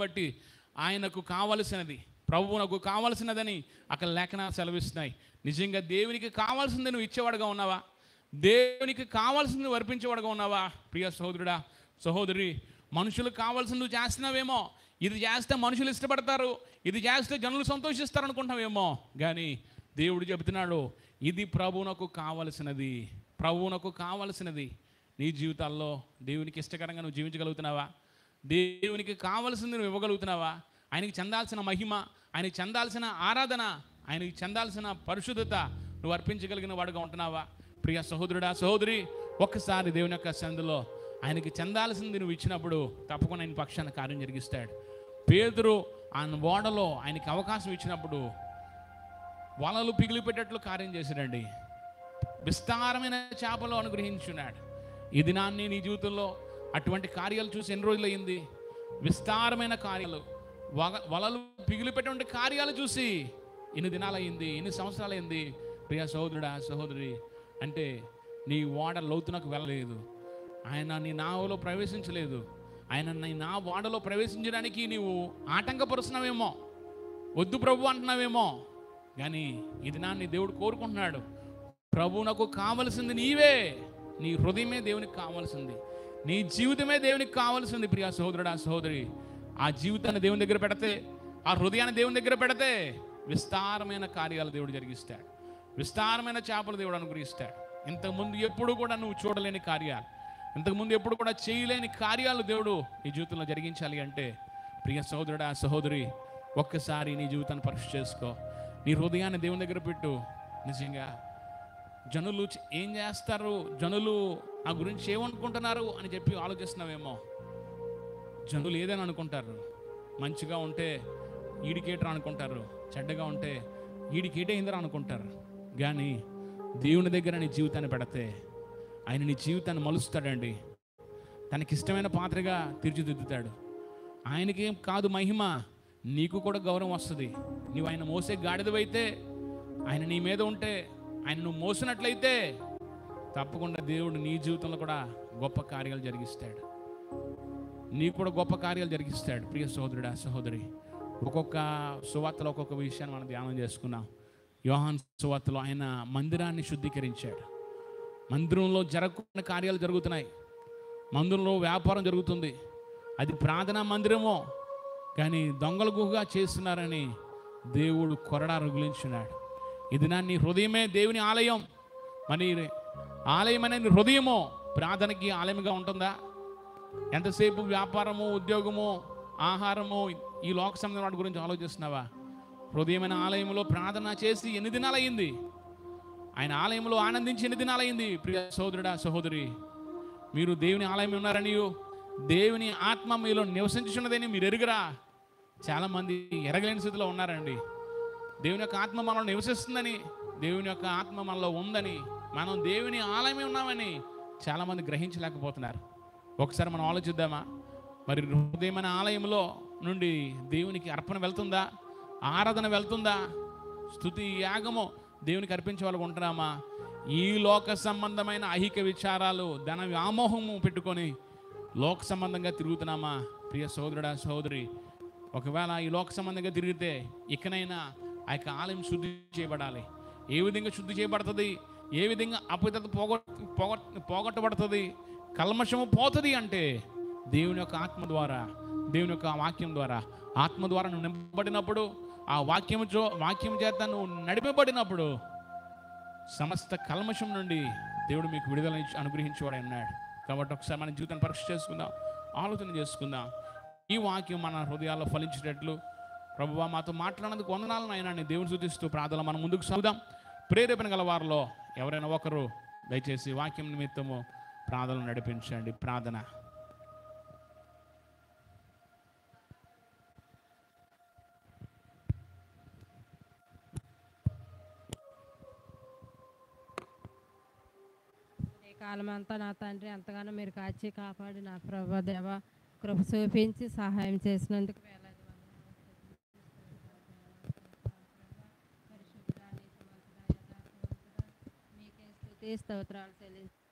బట్టి ఆయనకు కావలసినది, ప్రభువునకు కావలసినదని అక్కడ లేఖనాలు సెలవిస్తున్నాయి. నిజంగా దేవునికి కావాల్సింది నువ్వు ఇచ్చేవాడుగా ఉన్నావా? దేవునికి కావాల్సింది నువ్వు అర్పించేవాడుగా ఉన్నావా? ప్రియ సహోదరుడా, సహోదరి, మనుషులకు కావాల్సింది నువ్వు చేస్తున్నావేమో, ఇది చేస్తే మనుషులు ఇష్టపడతారు, ఇది చేస్తే జనులు సంతోషిస్తారు అనుకుంటావేమో, కానీ దేవుడు చెబుతున్నాడు ఇది ప్రభువునకు కావలసినది. ప్రభువునకు కావలసినది నీ జీవితాల్లో దేవునికి ఇష్టకరంగా నువ్వు జీవించగలుగుతున్నావా? దేవునికి కావలసింది నువ్వు ఇవ్వగలుగుతున్నావా? ఆయనకి చెందాల్సిన మహిమ, ఆయనకి చెందాల్సిన ఆరాధన, ఆయనకి చెందాల్సిన పరిశుద్ధత నువ్వు అర్పించగలిగిన వాడుగా ఉంటున్నావా? ప్రియ సహోదరుడా, సహోదరి, ఒక్కసారి దేవుని యొక్క సన్నిధిలో ఆయనకి చెందాల్సింది నువ్వు ఇచ్చినప్పుడు తప్పకుండా ఆయన పక్షాన కార్యం జరిగిస్తాడు. పేతురు ఆ ఓడలో ఆయనకి అవకాశం ఇచ్చినప్పుడు వలలు పిగిలిపెట్టేట్లు కార్యం చేశాడండి. విస్తారమైన చేపలు అనుగ్రహించున్నాడు. ఈ దినాన్ని నీ జీవితంలో అటువంటి కార్యాలు చూసి ఎన్ని రోజులు అయింది? విస్తారమైన కార్యాలు, వలలు పిగిలిపెట్టే కార్యాలు చూసి ఎన్ని దినాలు అయింది, ఎన్ని సంవత్సరాలు అయింది? ప్రియ సహోదరుడా, సహోదరి, అంటే నీ ఓడ లోతునకు వెళ్ళలేదు, ఆయన నీ నావలో ప్రవేశించలేదు, ఆయన నీ నా ఓడలో ప్రవేశించడానికి నీవు ఆటంకపరుస్తున్నావేమో, వద్దు ప్రభు అంటున్నావేమో. కానీ ఈ దినాన్ని దేవుడు కోరుకుంటున్నాడు, ప్రభువునకు కావలసింది నీవే, నీ హృదయమే దేవునికి కావాల్సింది, నీ జీవితమే దేవునికి కావాల్సింది. ప్రియ సహోదరుడా, సహోదరి, ఆ జీవితాన్ని దేవుని దగ్గర పెడితే, ఆ హృదయాన్ని దేవుని దగ్గర పెడితే విస్తారమైన కార్యాలు దేవుడు జరిగిస్తాడు, విస్తారమైన చేపలు దేవుడు అనుగ్రహిస్తాడు. ఇంతకుముందు ఎప్పుడు కూడా నువ్వు చూడలేని కార్యాలు, ఇంతకుముందు ఎప్పుడు కూడా చేయలేని కార్యాలు దేవుడు నీ జీవితంలో జరిగించాలి అంటే, ప్రియ సహోదరుడా, సహోదరి, ఒక్కసారి నీ జీవితాన్ని పరీక్ష చేసుకో, నీ హృదయాన్ని దేవుని దగ్గర పెట్టు. నిజంగా జనులు ఏం చేస్తారు, జనులు ఆ గురించి ఏమనుకుంటున్నారు అని చెప్పి ఆలోచిస్తున్నావేమో. జనులు ఏదైనా అనుకుంటారు, మంచిగా ఉంటే ఈడికేటరా అనుకుంటారు, చెడ్డగా ఉంటే ఈడికేటైందరా అనుకుంటారు. కానీ దేవుని దగ్గర నీ జీవితాన్ని పెడితే ఆయన నీ జీవితాన్ని మలుస్తాడండి, తనకిష్టమైన పాత్రగా తీర్చిదిద్దుతాడు. ఆయనకేం కాదు మహిమ, నీకు కూడా గౌరవం వస్తుంది. నీవు ఆయన మోసే గాడిదవైతే, ఆయన నీ మీద ఉంటే, ఆయన నువ్వు మోసినట్లయితే తప్పకుండా దేవుడు నీ జీవితంలో కూడా గొప్ప కార్యాలు జరిగిస్తాడు, నీకు కూడా గొప్ప కార్యాలు జరిగిస్తాడు. ప్రియ సహోదరుడా, సహోదరి, ఒక్కొక్క సువార్తలో ఒక్కొక్క విషయాన్ని మనం ధ్యానం చేసుకున్నాం. యోహాను సువార్తలో ఆయన మందిరాన్ని శుద్ధీకరించాడు. మందిరంలో జరగకుండా కార్యాలు జరుగుతున్నాయి, మందిరంలో వ్యాపారం జరుగుతుంది, అది ప్రార్థనా మందిరమో కానీ దొంగల గుహగా చేస్తున్నారని దేవుడు కొరడా రగులించున్నాడు. ఇది నా నీ హృదయమే దేవుని ఆలయం, మరి ఆలయం అనేది హృదయమో ప్రార్థనకి ఆలయంగా ఉంటుందా? ఎంతసేపు వ్యాపారము, ఉద్యోగము, ఆహారము, ఈ లోక సంబంధం వాటి గురించి ఆలోచిస్తున్నావా? హృదయమైన ఆలయంలో ప్రార్థన చేసి ఎన్ని దినాలు అయింది? ఆయన ఆలయంలో ఆనందించి ఎన్ని దినాలు అయింది? ప్రియ సహోదరుడా, సహోదరి, మీరు దేవుని ఆలయం ఉన్నారని, దేవుని ఆత్మ మీలో నివసించున్నదని మీరు ఎరుగరా? చాలామంది ఎరగలేని స్థితిలో ఉన్నారండి. దేవుని యొక్క ఆత్మ మనలో నివసిస్తుందని, దేవుని యొక్క ఆత్మ మనలో ఉందని, మనం దేవుని ఆలయమే ఉన్నామని చాలామంది గ్రహించలేకపోతున్నారు. ఒకసారి మనం ఆలోచిద్దామా? మరి హృదయమైన ఆలయంలో నుండి దేవునికి అర్పణ వెళ్తుందా? ఆరాధన వెళ్తుందా? స్తుతి యాగము దేవునికి అర్పించే వాళ్ళకు ఉంటున్నామా? ఈ లోక సంబంధమైన ఐహిక విచారాలు, ధన వ్యామోహము పెట్టుకొని లోక సంబంధంగా తిరుగుతున్నామా? ప్రియ సహోదరుడా, సహోదరి, ఒకవేళ ఈ లోక సంబంధంగా తిరిగితే ఇకనైనా ఆ యొక్క ఆలయం శుద్ధి చేయబడాలి. ఏ విధంగా శుద్ధి చేయబడుతుంది? ఏ విధంగా అపవిత్రత పోగొట్టబడుతుంది, కల్మషము పోతుంది అంటే దేవుని యొక్క ఆత్మ ద్వారా, దేవుని యొక్క వాక్యం ద్వారా. ఆత్మ ద్వారా నువ్వు నింపబడినప్పుడు, ఆ వాక్యం చేత నువ్వు నడిపబడినప్పుడు సమస్త కల్మషం నుండి దేవుడు మీకు విడుదల అనుగ్రహించేవాడు అన్నాడు. కాబట్టి ఒకసారి మన జీవితాన్ని పరీక్ష చేసుకుందాం, ఆలోచన చేసుకుందాం. ఈ వాక్యం మన హృదయాల్లో ఫలించేటట్లు ప్రభువా మాతో మాట్లాడినందుకు వందనాలను ఆయన దేవుని స్తుతిస్తూ ప్రార్థన మనం ముందుకు సాగుదాం. ప్రేరేపణ గల వారిలో ఎవరైనా ఒకరు దయచేసి వాక్యం నిమిత్తము ప్రార్థన నడిపించండి. ప్రార్థన. కాలమంతా నా తండ్రి ఎంతగానో మీరు కాచి కాపాడి నా ప్రభా దేవ కృప చూపించి సహాయం చేసినందుకు వేలాది మీకే స్తుతి స్తోత్రాలు చెల్లించి